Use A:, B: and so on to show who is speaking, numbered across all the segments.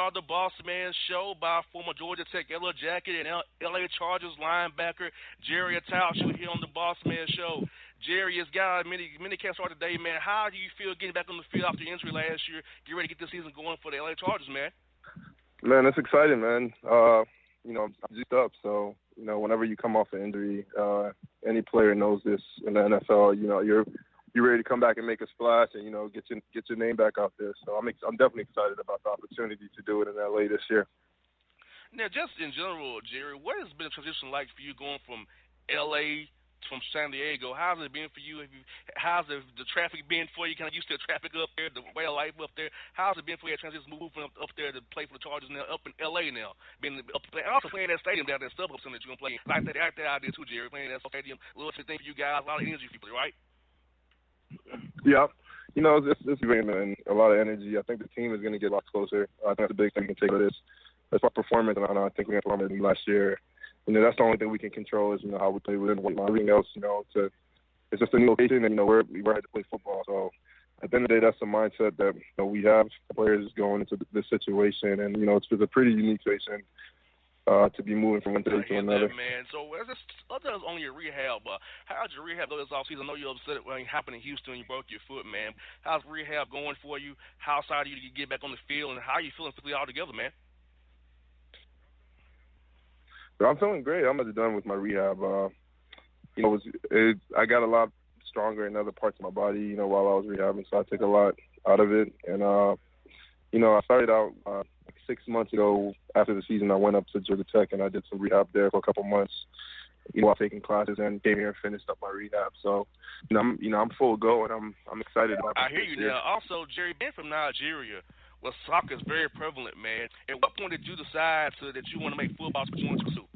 A: of the Bossman show by former Georgia Tech Yellow Jacket and LA Chargers linebacker Jerry Attaochu here on the Bossman show. Jerry has got many camps started today, man. How do you feel getting back on the field after your injury last year? Get ready to get the season going for the LA Chargers, man.
B: Man, it's exciting, man. I'm juiced up, so whenever you come off an injury, any player knows this in the NFL. You're ready to come back and make a splash and get your name back out there. So I'm definitely excited about the opportunity to do it in LA this year.
A: Now, just in general, Jerry, what has been a transition like for you going from LA from San Diego? How's it been for you? How's the traffic been for you? Kind of used to the traffic up there, the way of life up there. How's it been for you transition moving up there to play for the Chargers now, up in LA now? Also playing that stadium down there, StubHub Center that you're going to play. Like that idea too, Jerry, playing that stadium. A little thing for you guys, a lot of energy for you, right?
B: Yeah. It's great, man. A lot of energy. I think the team is going to get a lot closer. I think that's the big thing we can take of this. That's our performance, and I think we had performance last year. That's the only thing we can control is, how we play within the white line. Everything else, it's just a new location, and, we're ready to play football. So at the end of the day, that's the mindset that we have players going into this situation. And, it's a pretty unique situation to be moving from one day to another.
A: Man. So other on your rehab, how'd your rehab go this offseason? I know you're upset when it happened in Houston and you broke your foot, man. How's rehab going for you? How excited are you to get back on the field, and how are you feeling physically all together, man?
B: I'm feeling great. I'm almost done with my rehab. I got a lot stronger in other parts of my body, while I was rehabbing, so I took a lot out of it. And, I started out 6 months ago after the season. I went up to Georgia Tech, and I did some rehab there for a couple months, while taking classes, and came here and finished up my rehab. So, I'm full go, and I'm excited about it.
A: I hear you now. Also, Jerry, being from Nigeria, well, soccer is very prevalent, man. At what point did you decide that you want to make football what you want to pursue?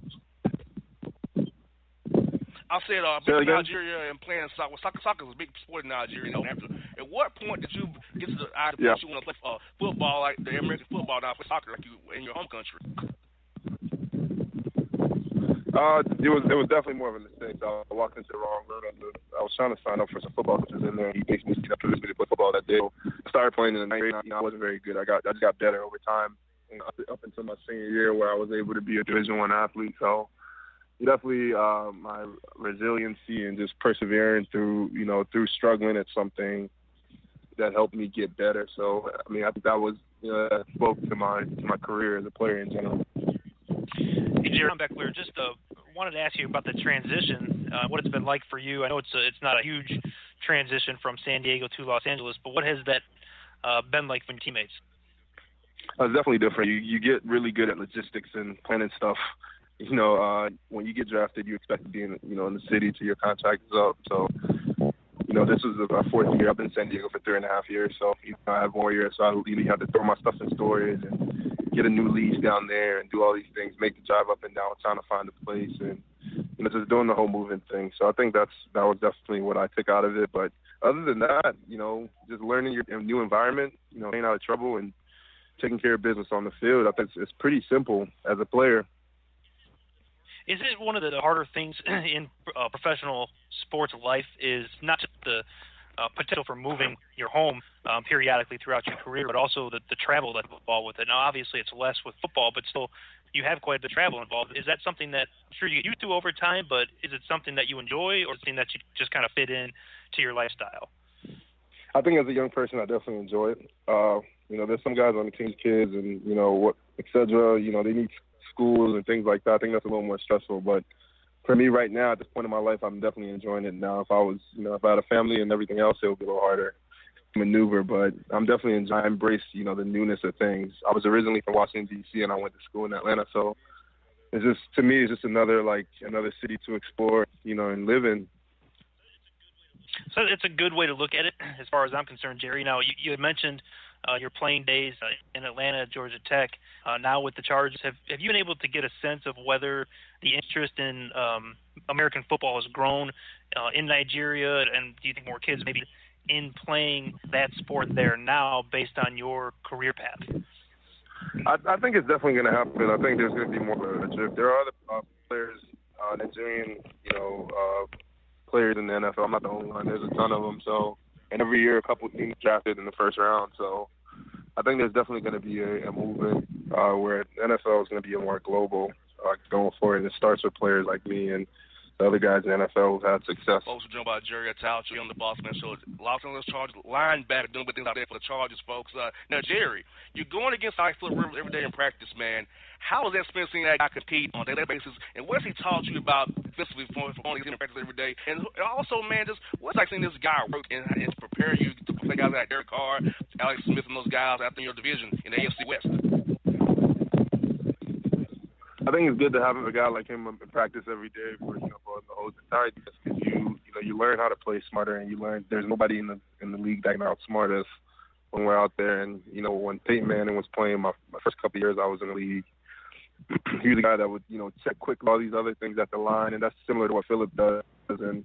A: I said, being from Nigeria and playing soccer. Well, soccer is a big sport in Nigeria. At what point did you get to the idea that you want to play football, like the American football, not play soccer like you in your home country?
B: It was definitely more of a mistake. I walked into the wrong room. I was trying to sign up for some football coaches in there. He basically said I could play football that day. I started playing in the ninth grade. I wasn't very good. I just got better over time, up until my senior year, where I was able to be a Division I athlete. So definitely my resiliency and just persevering through struggling at something that helped me get better. So I think that was that spoke to my career as a player in general.
C: Hey, Jerry, John Beckler, just wanted to ask you about the transition, what it's been like for you. I know it's not a huge transition from San Diego to Los Angeles, but what has that been like for your teammates?
B: It's definitely different. You get really good at logistics and planning stuff. When you get drafted, you expect to be in the city till your contract is up. So, this was my fourth year. I've been in San Diego for 3.5 years. So, I have 1 year. So I have to throw my stuff in storage and get a new lease down there and do all these things, make the drive up and down, trying to find a place and, just doing the whole moving thing. So I think that was definitely what I took out of it. But other than that, just learning your new environment, staying out of trouble and taking care of business on the field. I think it's pretty simple as a player.
C: Is it one of the harder things in professional sports life is not just the potential for moving your home periodically throughout your career, but also the travel that's involved with it? Now, obviously, it's less with football, but still you have quite a bit of travel involved. Is that something that I'm sure you get used to over time, but is it something that you enjoy or something that you just kind of fit in to your lifestyle?
B: I think as a young person, I definitely enjoy it. There's some guys on the team's kids and, et cetera, they need schools and things like that. I think that's a little more stressful. But for me right now, at this point in my life, I'm definitely enjoying it now. If I had a family and everything else, it would be a little harder to maneuver. But I'm definitely enjoying, I embrace, the newness of things. I was originally from Washington, D.C., and I went to school in Atlanta. So it's just, to me, it's just another city to explore, and live in.
C: So it's a good way to look at it as far as I'm concerned, Jerry. Now, you had mentioned your playing days in Atlanta, Georgia Tech, now with the Chargers. Have you been able to get a sense of whether the interest in American football has grown in Nigeria, and do you think more kids maybe in playing that sport there now based on your career path?
B: I think it's definitely going to happen. I think there's going to be more of a drift. There are other players, Nigerian, players in the NFL. I'm not the only one. There's a ton of them. So, and every year a couple teams drafted in the first round. So, I think there's definitely going to be a movement where NFL is going to be more global going forward. And it starts with players like me and the other guys in the NFL who've had success.
A: Folks, we're joined by Jerry Attaochu on the Bossman Show. Los Angeles Chargers linebacker doing good things out there for the Chargers, folks. Now, Jerry, you're going against Philip Rivers every day in practice, man. How is that experience seeing that guy compete on a daily basis? And what has he taught you about defensively for going in practice every day? And also, man, just what's like seeing this guy work and prepare you to play guys like Derek Carr, Alex Smith, and those guys out in your division in the AFC West?
B: I think it's good to have a guy like him in practice every day for the whole entire because you learn how to play smarter, and you learn there's nobody in the league that can outsmart us when we're out there. And when Peyton Manning was playing my first couple of years I was in the league, he was the guy that would check quick all these other things at the line, and that's similar to what Philip does. And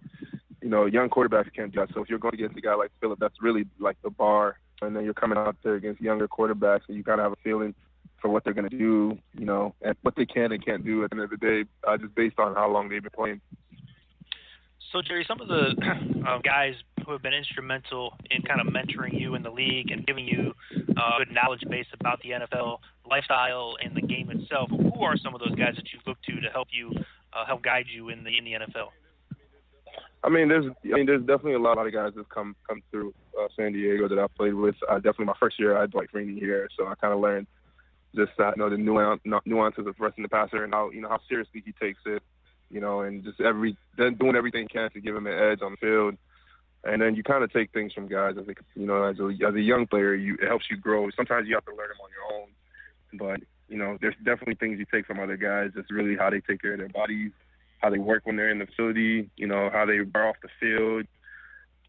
B: young quarterbacks can't do that. So if you're going against a guy like Philip, that's really like the bar. And then you're coming out there against younger quarterbacks, and you kind of have a feeling for what they're going to do, and what they can and can't do at the end of the day, just based on how long they've been playing.
C: So, Jerry, some of the guys who have been instrumental in kind of mentoring you in the league and giving you a good knowledge base about the NFL lifestyle and the game itself, who are some of those guys that you look to help you, help guide you in the NFL?
B: There's definitely a lot of guys that come through San Diego that I played with. Definitely my first year I had Dwight Freeney here, so I kind of learned just the nuances of rushing the passer and how seriously he takes it, and just doing everything he can to give him an edge on the field. And then you kind of take things from guys as a young player, it helps you grow. Sometimes you have to learn them on your own, but there's definitely things you take from other guys. It's really how they take care of their bodies, how they work when they're in the facility, how they are off the field.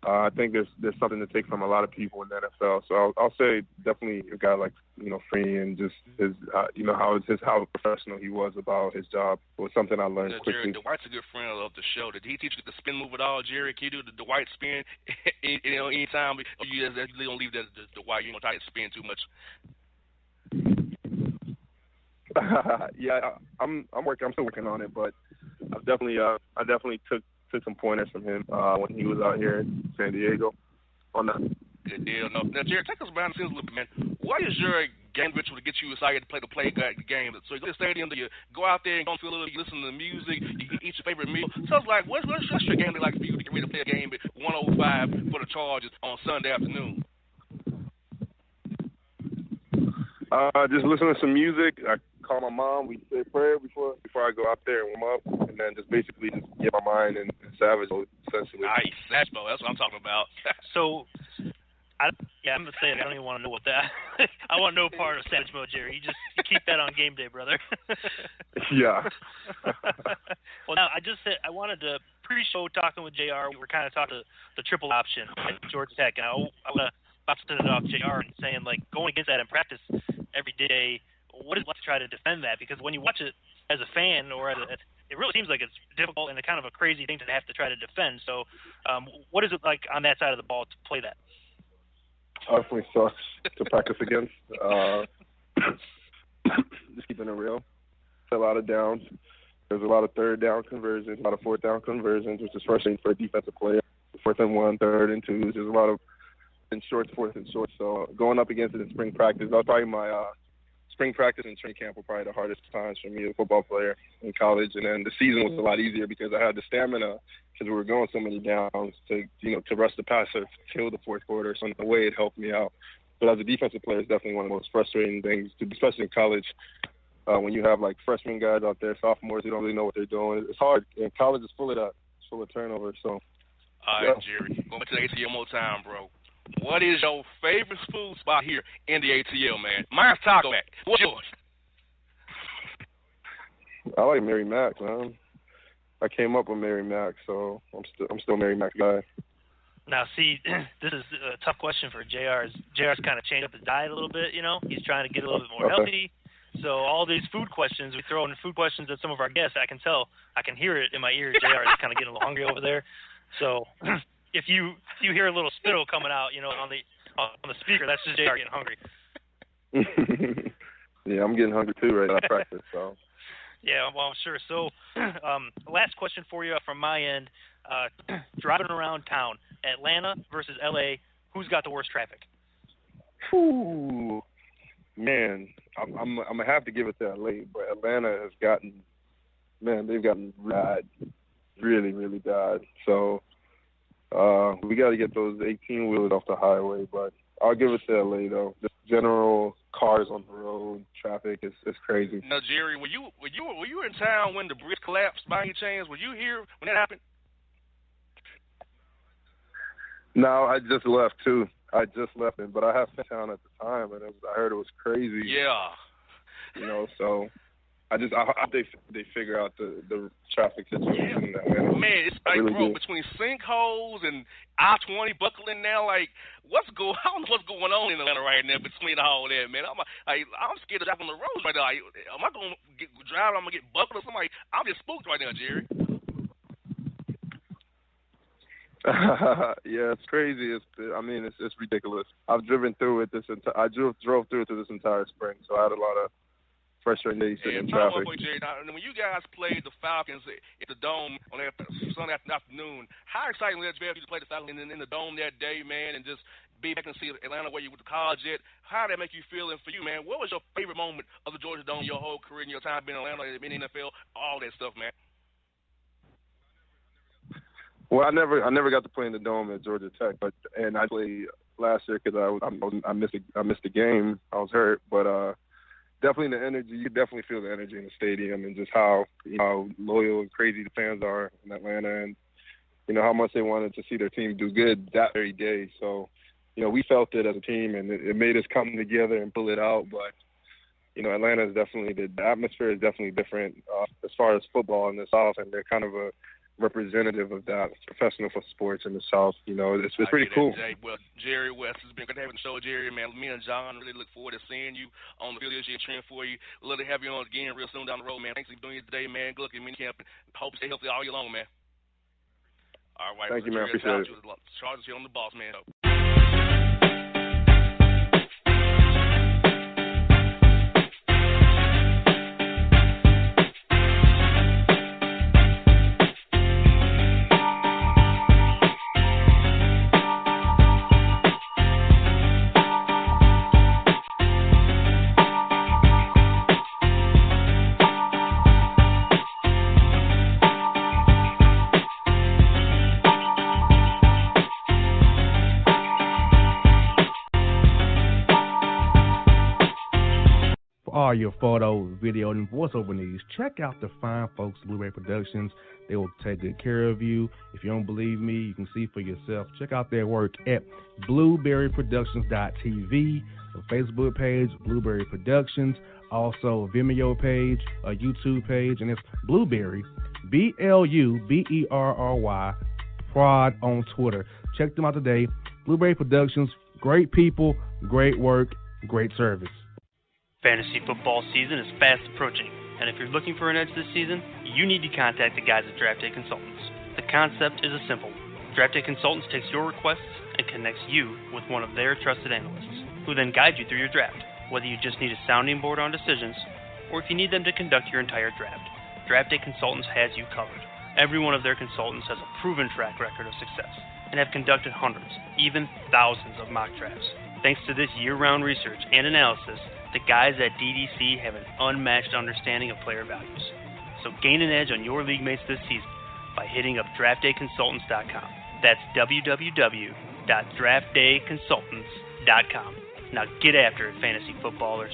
B: I think there's something to take from a lot of people in the NFL. So I'll say definitely a guy like Freeney and just his how professional he was about his job was something I learned quickly.
A: Jerry, Dwight's a good friend of the show. Did he teach you the spin move at all, Jerry? Can you do the Dwight spin anytime? Or you don't leave that the Dwight? You don't try to spin too much.
B: Yeah, I'm still working on it, but I definitely took some pointers from him when he was out here in San Diego on that.
A: Good deal. Now, Jerry, take us behind the scenes a little bit, man. What is your game ritual to get you excited to play the game? So you go to the stadium, do you go out there and go feel a little, you listen to the music, you eat your favorite meal? So it's like, what's your game like for you to get ready to play a game at 1:05 for the Chargers on Sunday afternoon?
B: Just listening to some music. I call my mom. We say a prayer before I go out there and warm up, and then just basically just get my mind and savage mode, essentially.
A: Nice, savage mode. That's what I'm talking about.
C: So, I'm gonna say it. I don't even want to know what that. I want no part of savage mode, Jerry. You keep that on game day, brother.
B: Yeah.
C: Well, now I wanted to pre-show talking with JR. We were kind of talking the triple option at Georgia Tech, and I want to bounce it off JR and saying like going against that in practice every day. What is it like to try to defend that? Because when you watch it as a fan it really seems like it's difficult and a kind of a crazy thing to have to try to defend. So what is it like on that side of the ball to play that?
B: Definitely sucks to practice against. Just keeping it real. It's a lot of downs. There's a lot of third down conversions, a lot of fourth down conversions, which is frustrating for a defensive player. 4th and 1, 3rd and 2. There's a lot of shorts, 4th and short. So going up against it in spring practice, that was probably my spring practice and training camp were probably the hardest times for me as a football player in college. And then the season was a lot easier because I had the stamina because we were going so many downs to rush the passer till the fourth quarter. So in a way, it helped me out. But as a defensive player, it's definitely one of the most frustrating things, especially in college, when you have like freshman guys out there, sophomores who don't really know what they're doing. It's hard. And college is full of that. It's full of turnover. So.
A: All right, Jerry. Going to the ATL more time, bro. What is your favorite food spot here in the ATL, man? Mine's Taco Mac. What's yours?
B: I like Mary Mac, man. I came up with Mary Mac, so I'm still Mary Mac guy.
C: Now, see, this is a tough question for JR. JR's kind of changed up his diet a little bit, He's trying to get a little bit more healthy. So all these food questions, we throw in food questions at some of our guests. I can hear it in my ear. JR is kind of getting a little hungry over there. So if you hear a little spittle coming out, on the speaker, that's just JR getting hungry.
B: Yeah, I'm getting hungry too right now. I practice, so.
C: Yeah, well, I'm sure. So, last question for you from my end. Driving around town, Atlanta versus LA, who's got the worst traffic?
B: Ooh, Man, I'm gonna have to give it to LA, but Atlanta has they've gotten bad, really, really bad. So we got to get those 18 wheelers off the highway. But I'll give it to LA though. Just general cars on the road, traffic is crazy.
A: Now, Jerry, were you in town when the bridge collapsed by any chance? Were you here when that happened?
B: No, I just left too. I just left it, but I have been town at the time, and I heard it was crazy.
A: Yeah.
B: You know, so I hope they figure out the traffic situation.
A: Yeah. Man, it's like,
B: really
A: bro,
B: good.
A: between sinkholes and I-20 buckling now, like, I don't know what's going on in Atlanta right now between all that, man. I'm scared to drive on the roads right now. Like, am I going to drive? I'm going to get buckled or something? I'm just spooked right now, Jerry.
B: Yeah, it's crazy. It's ridiculous. I've driven through it I drove through it this entire spring, so I had a lot of frustrating days in traffic.
A: Jerry, now, when you guys played the Falcons at the Dome on that Sunday afternoon, how exciting was it for you to play the Falcons in the Dome that day, man, and just be back and see Atlanta where you went to college at? How did that make you feel? And for you, man, what was your favorite moment of the Georgia Dome, your whole career, and your time being in Atlanta, in the NFL, all that stuff, man?
B: Well, I never got to play in the Dome at Georgia Tech, and I played last year because I missed the game. I was hurt, but definitely the energy. You definitely feel the energy in the stadium, and just how loyal and crazy the fans are in Atlanta, and how much they wanted to see their team do good that very day. So, we felt it as a team, and it made us come together and pull it out. But Atlanta is definitely the atmosphere is definitely different as far as football in the South, and they're kind of a representative of that. It's professional for sports in the South. It's pretty cool.
A: Well, Jerry West, it's been good having the show, Jerry. Man, me and John really look forward to seeing you on the field this year, cheering for you. We'd love to have you on again real soon down the road, man. Thanks for doing it today, man. Good luck in minicamp. Hope you stay healthy all year long, man. All right.
B: Thank you, man. Appreciate it.
A: Chargers here on the Bossman.
D: All your photo, video, and voiceover needs, check out the fine folks at Blueberry Productions. They will take good care of you. If you don't believe me, you can see for yourself. Check out their work at blueberryproductions.tv, a Facebook page, Blueberry Productions, also a Vimeo page, a YouTube page, and it's Blueberry, Bluberry, Prod on Twitter. Check them out today. Blueberry Productions, great people, great work, great service.
C: Fantasy football season is fast approaching, and if you're looking for an edge this season, you need to contact the guys at Draft Day Consultants. The concept is a simple. Draft Day Consultants takes your requests and connects you with one of their trusted analysts, who then guide you through your draft, whether you just need a sounding board on decisions, or if you need them to conduct your entire draft. Draft Day Consultants has you covered. Every one of their consultants has a proven track record of success, and have conducted hundreds, even thousands of mock drafts. Thanks to this year-round research and analysis, the guys at DDC have an unmatched understanding of player values. So gain an edge on your league mates this season by hitting up draftdayconsultants.com. That's www.draftdayconsultants.com. Now get after it, fantasy footballers.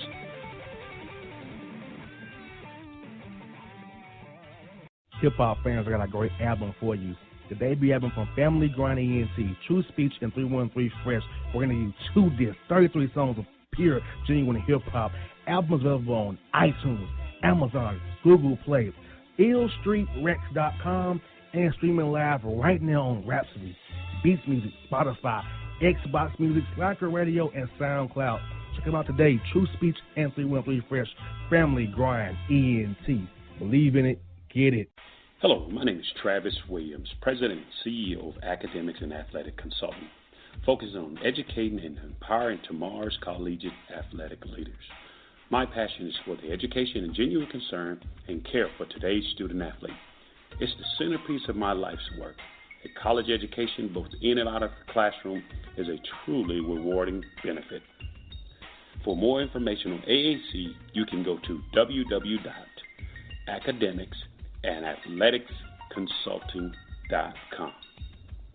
D: Hip-hop fans, I got a great album for you. The debut album from Family Grind ENT, True Speech and 313 Fresh. We're going to give you 2 discs, 33 songs of pure, genuine hip-hop. Albums available on iTunes, Amazon, Google Play, illstreetrex.com, and streaming live right now on Rhapsody, Beats Music, Spotify, Xbox Music, Slacker Radio, and SoundCloud. Check them out today. True Speech and 313 Fresh. Family Grind ENT. Believe in it. Get it.
E: Hello, my name is Travis Williams, President and CEO of Academics and Athletic Consulting, focusing on educating and empowering tomorrow's collegiate athletic leaders. My passion is for the education and genuine concern and care for today's student athlete. It's the centerpiece of my life's work. A college education, both in and out of the classroom, is a truly rewarding benefit. For more information on AAC, you can go to www.academicsandathleticsconsulting.com.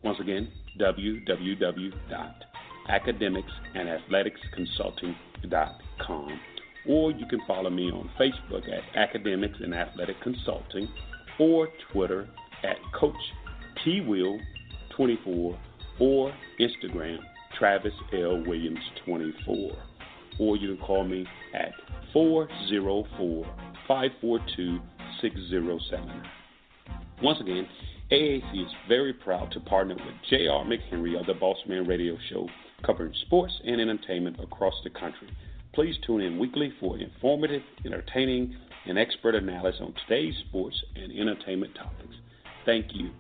E: Once again, www.academicsandathleticsconsulting.com. Or you can follow me on Facebook at Academics and Athletic Consulting, or Twitter at Coach TWill24, or Instagram Travis L. Williams 24. Or you can call me at 404-542-6079. Once again, AAC is very proud to partner with J.R. McHenry of the Bossman Radio Show, covering sports and entertainment across the country. Please tune in weekly for informative, entertaining, and expert analysis on today's sports and entertainment topics. Thank you.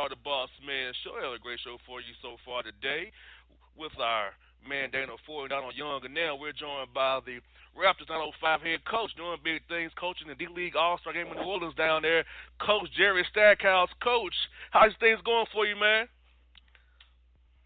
A: The Bossman Show. I have a great show for you so far today with our man Dana Ford down on Young, and now we're joined by the Raptors 905 head coach doing big things, coaching the D-League All-Star game in New Orleans down there, Coach Jerry Stackhouse. Coach, how's things going for you, man?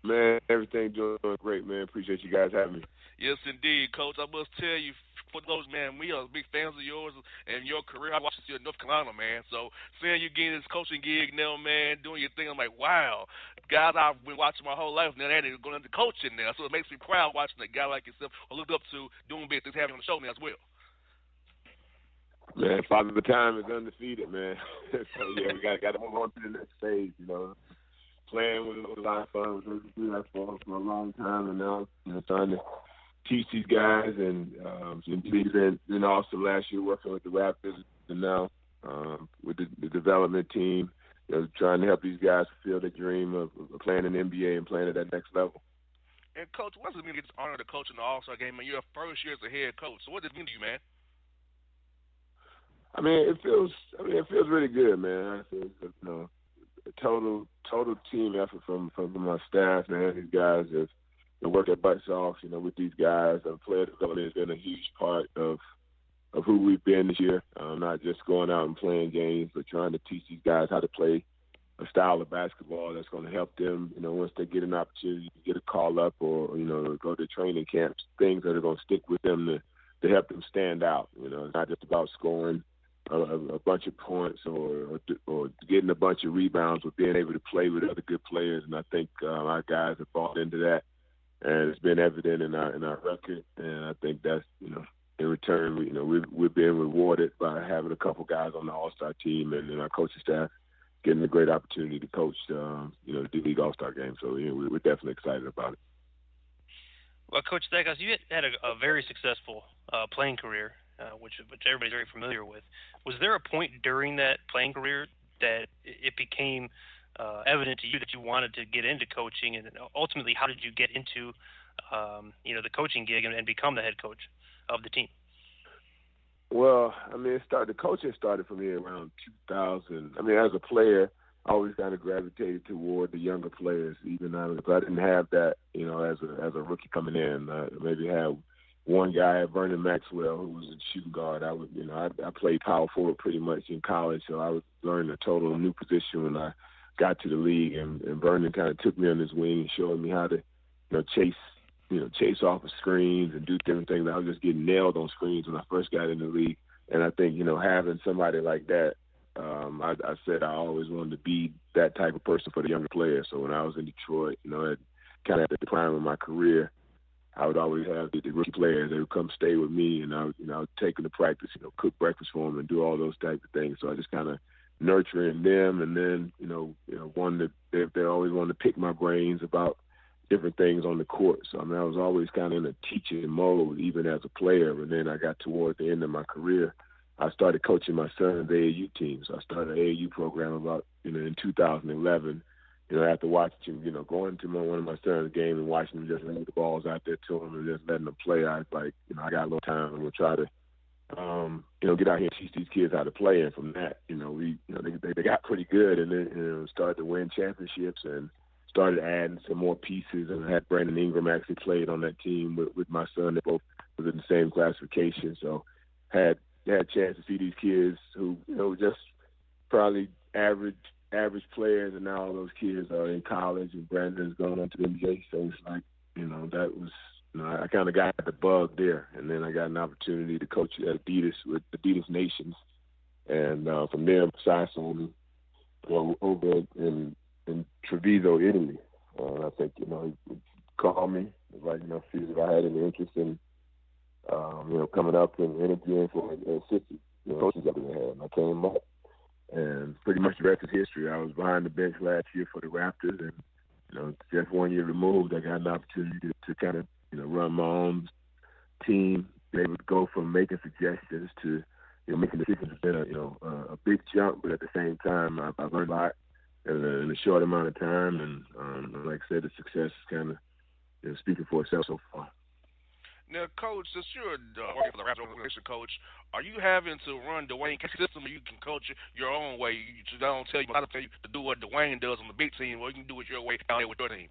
B: Man, everything doing great, man. Appreciate you guys having me.
A: Yes, indeed, Coach. I must tell you, for those, man, we are big fans of yours and your career. I watched you in North Carolina, man. So seeing you getting this coaching gig now, man, doing your thing, I'm like, wow. Guys I've been watching my whole life now, they're going into coaching now. So it makes me proud watching a guy like yourself I look up to doing big things, having on the show now as well.
B: Man, Father Time is undefeated, man. So, yeah, we got to move on to the next stage, you know. Playing was a lot of fun. We do that for a long time, and now, you know, trying to teach these guys, and then also last year working with the Raptors, and now with the development team, you know, trying to help these guys fulfill their dream of playing in the NBA and playing at that next level.
A: And Coach, what does it mean to get this honor to coach in the All-Star game? And your first year as a head coach. So what does it mean to you, man?
B: I mean, it feels really good, man. It's you know, a total team effort from my staff, man. These guys have worked their butts off, you know, with these guys. Player development has been a huge part of who we've been this year. Not just going out and playing games, but trying to teach these guys how to play a style of basketball that's going to help them, you know, once they get an opportunity to get a call up or, you know, go to training camps, things that are going to stick with them to help them stand out. You know, it's not just about scoring a bunch of points or getting a bunch of rebounds, but being able to play with other good players. And I think our guys have bought into that, and it's been evident in our record. And I think that's, you know, in return, we're being rewarded by having a couple guys on the All-Star team and our coaching staff getting a great opportunity to coach, the D-League All-Star game. So we're definitely excited about it.
C: Well, Coach Stackhouse, you had a very successful playing career, which everybody's very familiar with. Was there a point during that playing career that it became evident to you that you wanted to get into coaching, and ultimately, how did you get into the coaching gig and become the head coach of the team?
B: Well, I mean, the coaching started for me around 2000. I mean, as a player, I always kind of gravitated toward the younger players, even though I didn't have that, you know, as a rookie coming in. Maybe had one guy, Vernon Maxwell, who was a shooting guard. I played power forward pretty much in college, so I was learning a total new position when I got to the league. And Vernon kind of took me on his wing and showed me how to, chase off of screens and do different things. I was just getting nailed on screens when I first got in the league. And I think, having somebody like that, I said I always wanted to be that type of person for the younger players. So when I was in Detroit, kind of at the prime of my career, I would always have the rookie players. They would come stay with me, and I would take them to practice, cook breakfast for them and do all those type of things. So I just kind of nurturing them, and then, they always wanted to pick my brains about different things on the court. So, I was always kind of in a teaching mode, even as a player. And then I got toward the end of my career,
F: I started coaching my son's AAU team. So I started an AAU program about, in 2011. After watching, going to one of my son's games and watching him just lay the balls out there to him and just letting them play, I was like, I got a little time and we'll try to, get out here and teach these kids how to play. And from that, they got pretty good and then, started to win championships and started adding some more pieces. And I had Brandon Ingram actually played on that team with my son. They both was in the same classification. So had a chance to see these kids who, just probably average players, and now all those kids are in college, and Brandon's going on to the NBA. So it's like, that was, I kind of got the bug there, and then I got an opportunity to coach at Adidas with Adidas Nations, and from there, Sai sold me over in Treviso, Italy. I think, he called me, like, see if I had any interest in, coming up and interviewing for assistant coaches that we had, and I came up. And pretty much the rest is history. I was behind the bench last year for the Raptors, and just 1 year removed, I got an opportunity to kind of run my own team. Be able to go from making suggestions to making decisions has been a big jump, but at the same time, I've learned a lot in a short amount of time. And like I said, the success is kind of speaking for itself so far.
A: Now, Coach, since you're working for the Raptors organization, Coach, are you having to run Dwayne's system, or you can coach it your own way? You don't tell you how to tell you to do what Dwayne does on the big team, or you can do it your way out there with your team.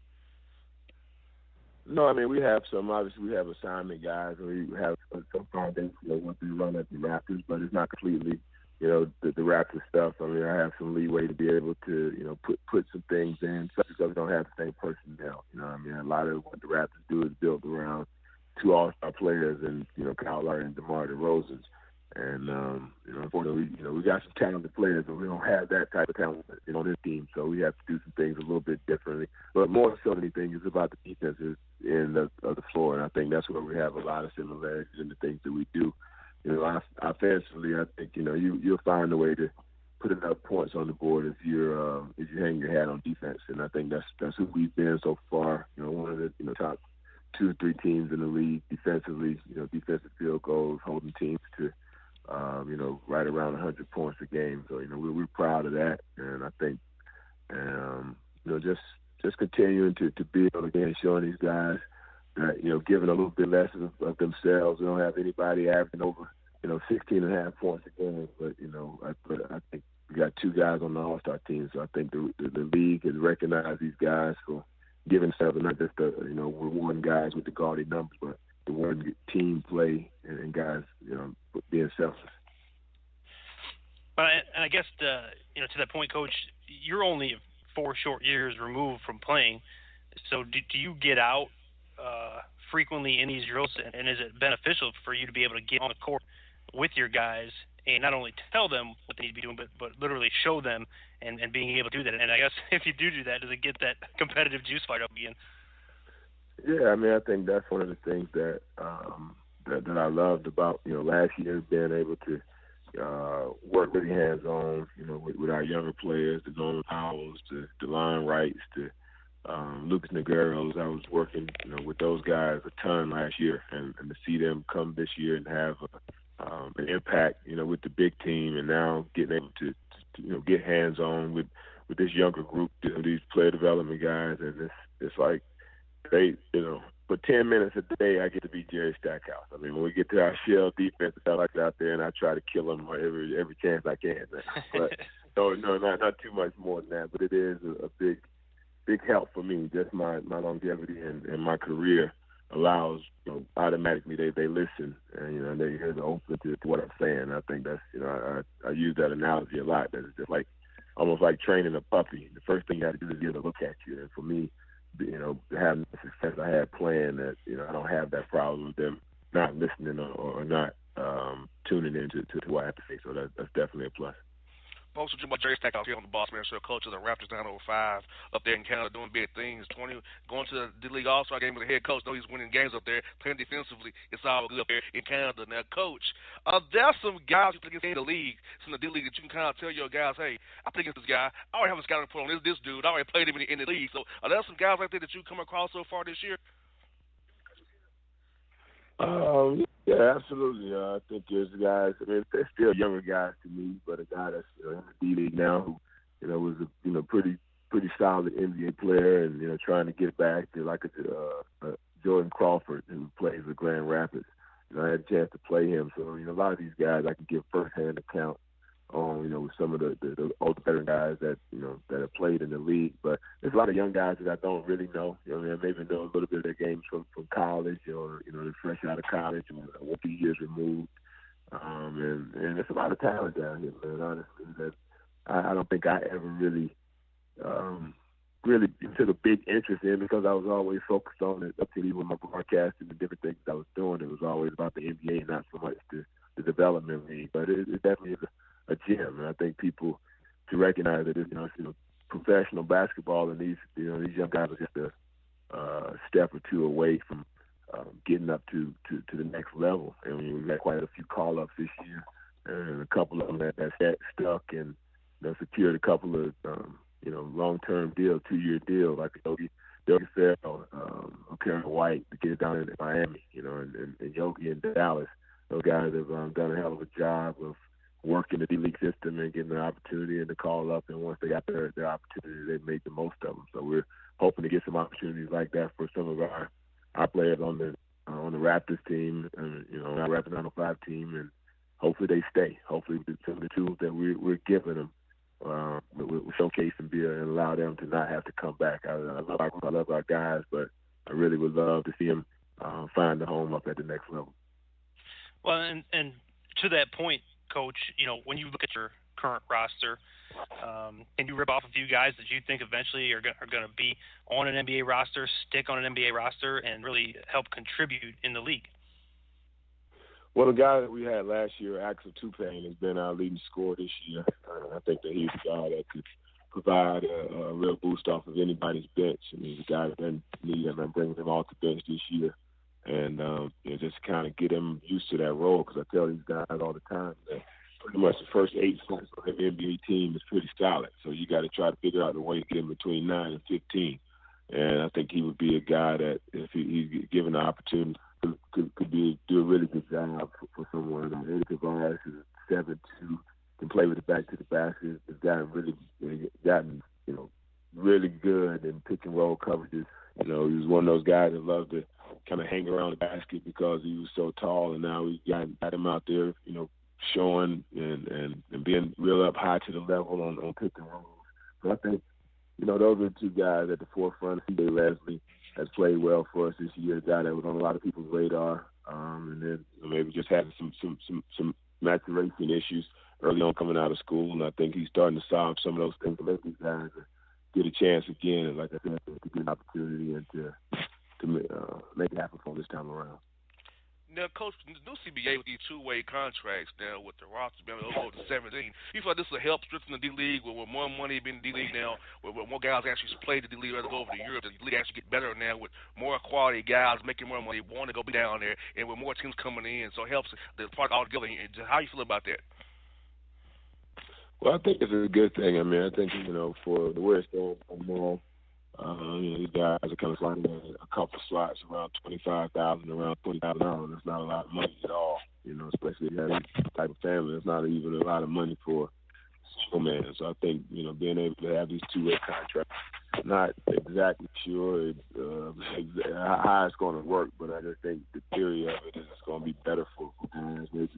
F: No, I mean, we have obviously we have assignment guys, or we have some foundation what they run at the Raptors, but it's not completely, the Raptors stuff. I mean, I have some leeway to be able to, put some things in, such because we don't have the same personnel. I mean, a lot of what the Raptors do is built around two all-star players and, Kyle Lowry and DeMar DeRozan. And, unfortunately, we got some talented players, but we don't have that type of talent on this team. So we have to do some things a little bit differently. But more so than anything, it's about the defensive end of the floor. And I think that's where we have a lot of similarities in the things that we do. Offensively, I think, you'll find a way to put enough points on the board if you hang your hat on defense. And I think that's who we've been so far. One of the top 2 or 3 teams in the league defensively, defensive field goals, holding teams to, right around 100 points a game. So, we're proud of that. And I think, just continuing to build again, showing these guys that, giving a little bit less of themselves. We don't have anybody averaging over, 16 and a half points a game. But, I think we got 2 guys on the All-Star team. So I think the league has recognized these guys for giving themselves, not just rewarding guys with the gaudy numbers, but the one team play and guys, being selfless.
C: And I guess to that point, Coach, you're only 4 short years removed from playing. So do you get out frequently in these drills, and is it beneficial for you to be able to get on the court with your guys and not only tell them what they need to be doing, but literally show them and being able to do that? And I guess if you do that, does it get that competitive juice fight up again?
F: Yeah, I mean, I think that's one of the things that that I loved about, last year, being able to work really hands-on, with our younger players, the Norman Powells, to DeLon Wrights, to Lucas Negreiros. I was working, with those guys a ton last year, and to see them come this year and have an impact, with the big team, and now getting able to get hands-on with this younger group, these player development guys, and it's like they, for 10 minutes a day, I get to be Jerry Stackhouse. I mean, when we get to our shell defense, I like out there, and I try to kill them every chance I can. But no, not too much more than that. But it is a big help for me. Just my longevity and my career allows, automatically they listen and they hear the open to what I'm saying. I think that's, I use that analogy a lot. That it's just like almost like training a puppy. The first thing you have to do is get a look at you. And for me, having the success I had playing, that I don't have that problem with them not listening or not tuning in to what I have to say. So that's definitely a plus.
A: Folks, about Jerry Stackhouse here on the Bossman Show, coach of the Raptors 905 up there in Canada, doing big things. 20 going to the league All-Star game with the head coach. Know he's winning games up there, playing defensively. It's all good up there in Canada. Now, Coach, there's some guys you think in the league, some of the D-League, that you can kind of tell your guys, hey, I think it's this guy. I already have a scouting report on this dude. I already played him in the league. So are there some guys like that you come across so far this year?
F: Yeah, Yeah, absolutely. I think there's guys. I mean, they're still younger guys to me, but a guy that's in the D League now who was a pretty solid NBA player, and trying to get back to like a Jordan Crawford who plays with Grand Rapids. I had a chance to play him, so a lot of these guys I can give firsthand account on. With some of the older veteran guys that that have played in the league, but there's a lot of young guys that I don't really know. Maybe know a little bit of their games from college, or they're fresh out of college and a few years removed. And there's a lot of talent down here, man. Honestly, that I don't think I ever really took a big interest in, because I was always focused on it. Up to even my broadcasting and different things I was doing, it was always about the NBA and not so much the development league. But it definitely is a gym, and I think people to recognize that it's professional basketball, and these young guys are just a step or two away from getting up to the next level. And we've got quite a few call-ups this year, and a couple of them that stuck and secured a couple of long-term deal, 2-year deal, like Yogi Ferrell, or Karen White to get it down in Miami, and Yogi in Dallas. Those guys have done a hell of a job of working the D-League system and getting the opportunity and the call up. And once they got their opportunity, they've made the most of them. So we're hoping to get some opportunities like that for some of our players on the Raptors team, and our Raptors 905 team, and hopefully they stay. Hopefully some of the tools that we're giving them will showcase and allow them to not have to come back. I love our guys, but I really would love to see them find a home up at the next level.
C: Well, and to that point, Coach, when you look at your current roster, can you rip off a few guys that you think eventually are going to be on an NBA roster, stick on an NBA roster, and really help contribute in the league?
F: Well, the guy that we had last year, Axel Tupain, has been our leading scorer this year. I think that he's a guy that could provide a real boost off of anybody's bench. I mean, he's a guy that doesn't need him. I'm bringing him off the bench this year. And just kind of get him used to that role, because I tell these guys all the time that pretty much the first 8 spots on the NBA team is pretty solid. So you got to try to figure out a way to get him between 9 and 15. And I think he would be a guy that, if he's given the opportunity, could do a really good job for someone. Eddie Tavares is 7'2", can play with the back to the basket. Has gotten really good in pick and roll coverages. He was one of those guys that loved to kind of hang around the basket because he was so tall, and now we got him out there, showing and being real up high to the level on pick and rolls. So I think, those are 2 guys at the forefront. C.J. Leslie has played well for us this year, a guy that was on a lot of people's radar, and then maybe just having some maturation issues early on coming out of school, and I think he's starting to solve some of those things to make these guys get a chance again, and like I said, to get an opportunity and to make it happen for this time around.
A: Now, Coach, the new CBA with these 2-way contracts now with the roster being over to 17, you feel like this will help strengthen the D-League with more money being in the D-League now, where more guys actually play the D-League rather go over to Europe. The league actually get better now with more quality guys making more money, want to go be down there, and with more teams coming in, so it helps the product all together. How do you feel about that?
F: Well, I think it's a good thing. I mean, I think, for the way it's going now, these guys are kind of sliding in a couple of slots around $25,000, around $20,000. That's not a lot of money at all, especially if you have this type of family. It's not even a lot of money for a single man. So I think, being able to have these 2-way contracts, not exactly sure how it's going to work, but I just think the theory of it is it's going to be better for guys. Maybe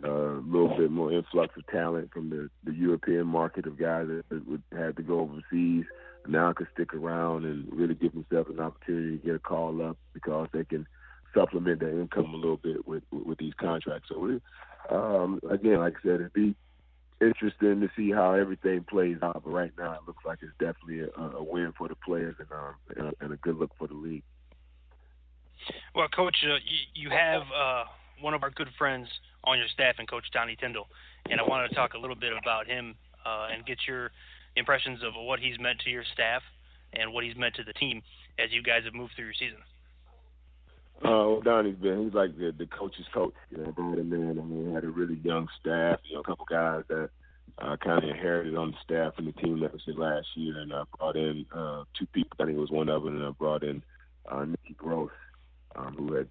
F: a little bit more influx of talent from the European market of guys that would have to go overseas. Now I could stick around and really give themselves an opportunity to get a call up, because they can supplement their income a little bit with these contracts. So, again, like I said, it'd be interesting to see how everything plays out. But right now, it looks like it's definitely a win for the players and a good look for the league.
C: Well, Coach, you have one of our good friends on your staff, and Coach Donnie Tyndall, and I wanted to talk a little bit about him and get your impressions of what he's meant to your staff and what he's meant to the team as you guys have moved through your season.
F: Well, he's like the coach's coach. Brought him in. I mean, had a really young staff, a couple guys that kind of inherited on the staff and the team that was there last year. And I brought in 2 people. I think it was one of them, and I brought in Nikki Gross. who has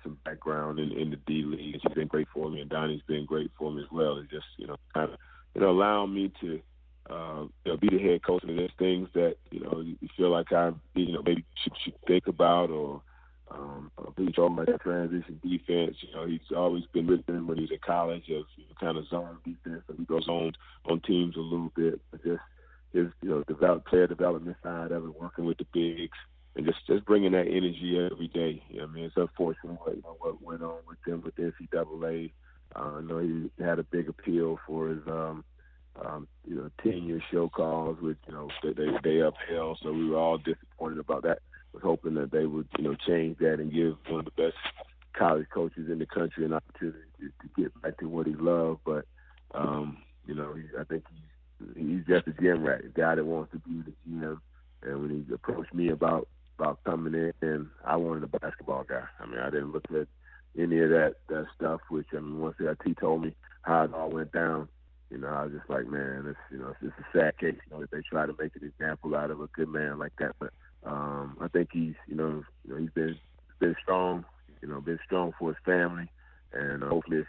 F: some background in the D League. She's been great for me, and Donnie's been great for me as well. It's just, kind of, allowing me to, be the head coach. And there's things that, you feel like I, maybe should think about or be talking about that transition defense. He's always been with them when he was in college of kind of zone defense. So he goes on teams a little bit, but just his, player development side of it, working with the bigs. And just bringing that energy every day. It's unfortunate what went on with them with the NCAA. I know he had a big appeal for his, 10-year show calls, which, they upheld. So we were all disappointed about that. Was hoping that they would, change that and give one of the best college coaches in the country an opportunity to get back to what he loved. But, I think he's just a gym rat, a guy that wants to be the GM. And when he approached me about coming in, and I wanted a basketball guy. I didn't look at any of that stuff, which, once he told me how it all went down, I was just like, man, it's just a sad case, that they try to make an example out of a good man like that. But I think he's been strong, been strong for his family. And hopefully, as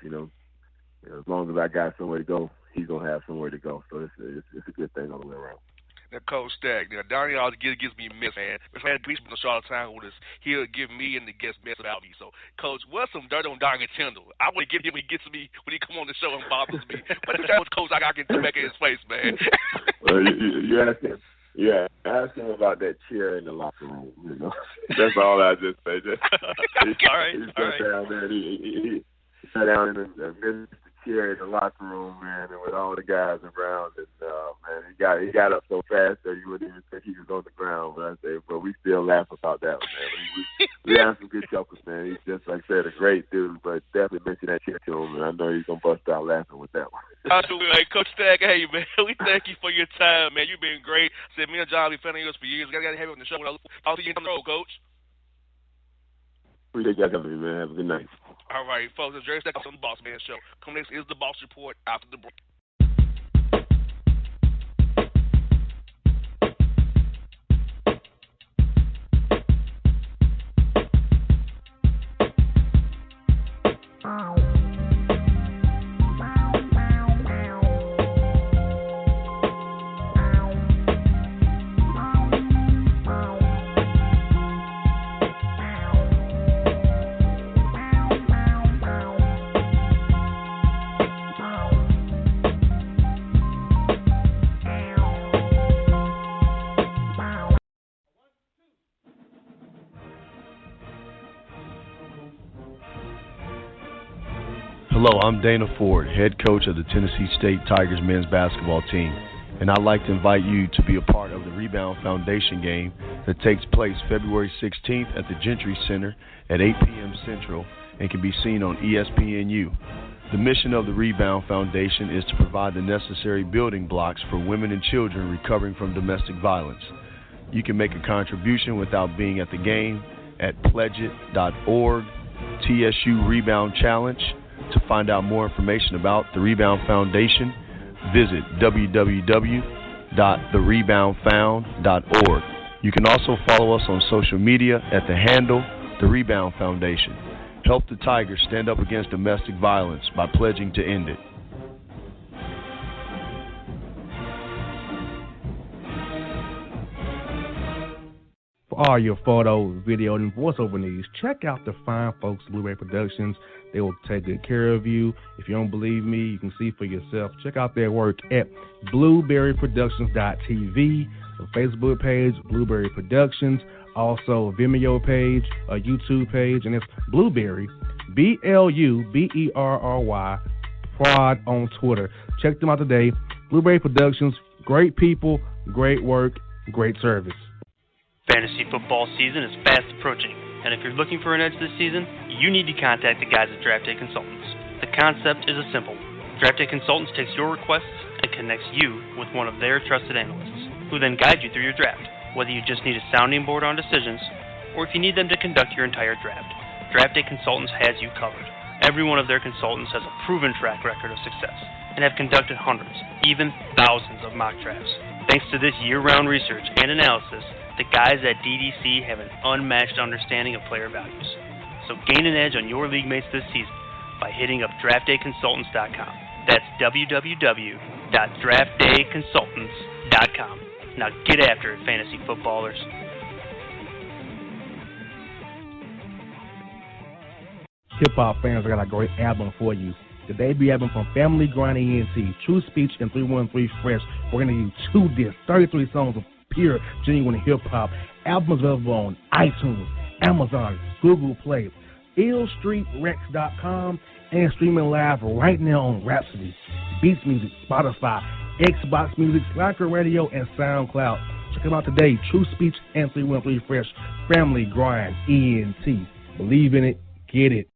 F: long as I got somewhere to go, he's going to have somewhere to go. So it's a good thing all the way around.
A: Now, Coach Stack, Donnie always gives me mess, man. If I had Beachman on Charlotte Town with us, he'll give me and the guest mess about me. So, Coach, what's some dirt on Donnie Tyndall? I want to give him when he gets me, when he come on the show and bothers me. But if that was Coach, I got to get back in his face, man.
F: Well, you asked him. Yeah, ask him about that chair in the locker room. That's all I just say.
C: All right.
F: Down there. He sat down in the chair in the locker room, man, and with all the guys around, and man, he got up so fast that you wouldn't even think he was on the ground. But we still laugh about that one, man. We have some good jokers, man. He's just, like I said, a great dude, but definitely mention that chair to him, and I know he's gonna bust out laughing with that one.
A: Absolutely. Hey, Coach Stack, hey, man, we thank you for your time, man. You've been great. Said me and John have been fan of yours for years. Got to have you on the show. I'll see you on the road, Coach.
F: Appreciate you having me, man. Have a good night.
A: All right, folks, it's Jerry Stackhouse on the Bossman Show. Coming next is the Boss Report after the break.
G: Hello, I'm Dana Ford, head coach of the Tennessee State Tigers men's basketball team, and I'd like to invite you to be a part of the Rebound Foundation game that takes place February 16th at the Gentry Center at 8 p.m. Central and can be seen on ESPNU. The mission of the Rebound Foundation is to provide the necessary building blocks for women and children recovering from domestic violence. You can make a contribution without being at the game at pledgeit.org, TSU Rebound Challenge. To find out more information about the Rebound Foundation, visit www.thereboundfound.org. You can also follow us on social media at the handle The Rebound Foundation. Help the Tigers stand up against domestic violence by pledging to end it.
D: For all your photo, video, and voiceover needs, check out the fine folks at Blueberry Productions. They will take good care of you. If you don't believe me, you can see for yourself. Check out their work at blueberryproductions.tv, the Facebook page, Blueberry Productions, also a Vimeo page, a YouTube page, and it's Blueberry, BLUBERRY, Prod on Twitter. Check them out today. Blueberry Productions, great people, great work, great service.
C: Fantasy football season is fast approaching, and if you're looking for an edge this season, you need to contact the guys at Draft Day Consultants. The concept is simple. Draft Day Consultants takes your requests and connects you with one of their trusted analysts, who then guide you through your draft, whether you just need a sounding board on decisions, or if you need them to conduct your entire draft. Draft Day Consultants has you covered. Every one of their consultants has a proven track record of success, and have conducted hundreds, even thousands of mock drafts. Thanks to this year-round research and analysis, the guys at DDC have an unmatched understanding of player values. So gain an edge on your league mates this season by hitting up draftdayconsultants.com. That's www.draftdayconsultants.com. Now get after it, fantasy footballers.
D: Hip-hop fans, I got a great album for you. The debut album from Family Grind ENT, True Speech and 313 Fresh. We're going to give you 2 discs, 33 songs of pure, genuine hip-hop. Albums available on iTunes, Amazon, Google Play, illstreetrex.com, and streaming live right now on Rhapsody, Beats Music, Spotify, Xbox Music, Slacker Radio, and SoundCloud. Check them out today. True Speech and 313 Fresh. Family Grind ENT. Believe in it. Get it.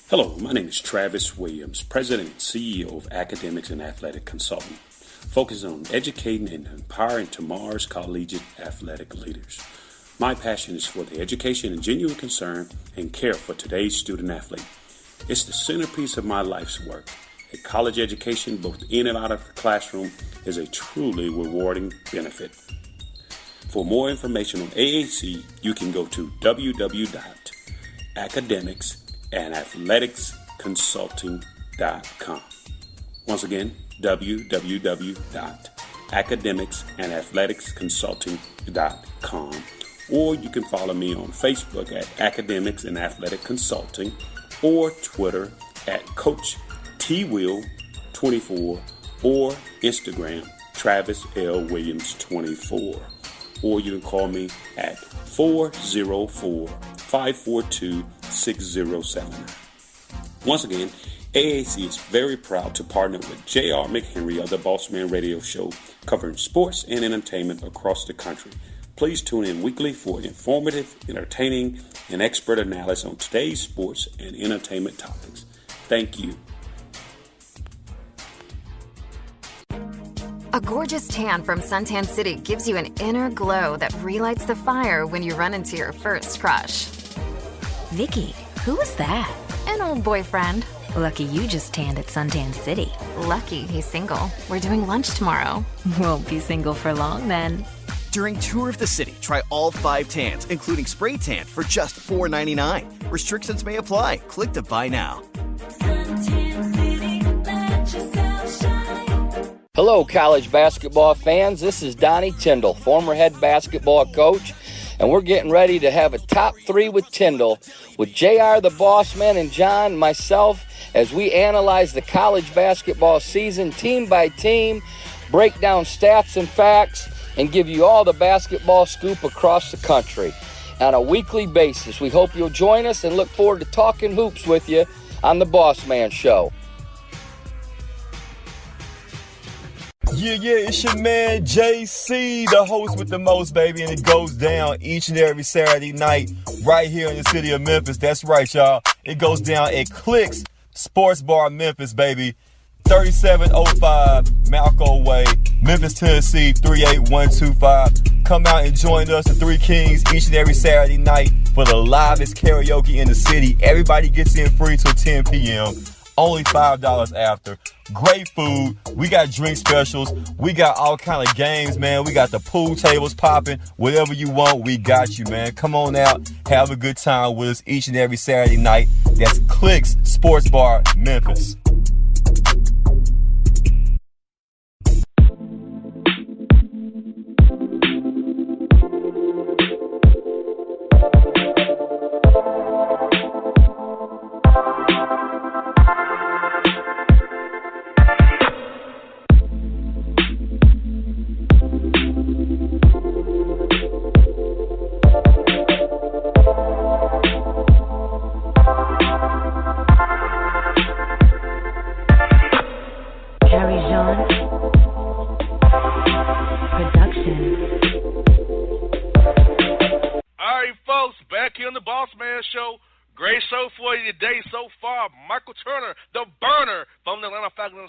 E: Hello, my name is Travis Williams, President and CEO of Academics and Athletic Consulting, focusing on educating and empowering tomorrow's collegiate athletic leaders. My passion is for the education and genuine concern and care for today's student athlete. It's the centerpiece of my life's work. A college education, both in and out of the classroom, is a truly rewarding benefit. For more information on AAC, you can go to www.academicsandathleticsconsulting.com. Once again, www.academicsandathleticsconsulting.com. Or you can follow me on Facebook at Academics and Athletic Consulting, or Twitter at Coach TWill24, or Instagram Travis L. Williams 24. Or you can call me at 404-542-6079. Once again, AAC is very proud to partner with J.R. McHenry of the Bossman Radio Show, covering sports and entertainment across the country. Please tune in weekly for informative, entertaining, and expert analysis on today's sports and entertainment topics. Thank you.
H: A gorgeous tan from Suntan City gives you an inner glow that relights the fire when you run into your first crush.
I: Vicky, who was that?
H: An old boyfriend.
I: Lucky you just tanned at Suntan City.
H: Lucky he's single. We're doing lunch tomorrow.
I: Won't be single for long then.
J: During Tour of the City, try all 5 tans, including spray tan, for just $4.99. Restrictions may apply. Click to buy now.
K: Hello, college basketball fans. This is Donnie Tyndall, former head basketball coach, and we're getting ready to have a top 3 with Tyndall, with JR the Bossman and John, myself, as we analyze the college basketball season team by team, break down stats and facts, and give you all the basketball scoop across the country on a weekly basis. We hope you'll join us and look forward to talking hoops with you on the Bossman Show.
L: Yeah, it's your man JC, the host with the most, baby, and it goes down each and every Saturday night right here in the city of Memphis. That's right, y'all. It goes down at Clicks Sports Bar Memphis, baby. 3705 Malco Way, Memphis, Tennessee, 38125. Come out and join us, the Three Kings, each and every Saturday night for the livest karaoke in the city. Everybody gets in free till 10 p.m. Only $5 after. Great food. We got drink specials. We got all kind of games, man. We got the pool tables popping. Whatever you want, we got you, man. Come on out. Have a good time with us each and every Saturday night. That's Clicks Sports Bar, Memphis.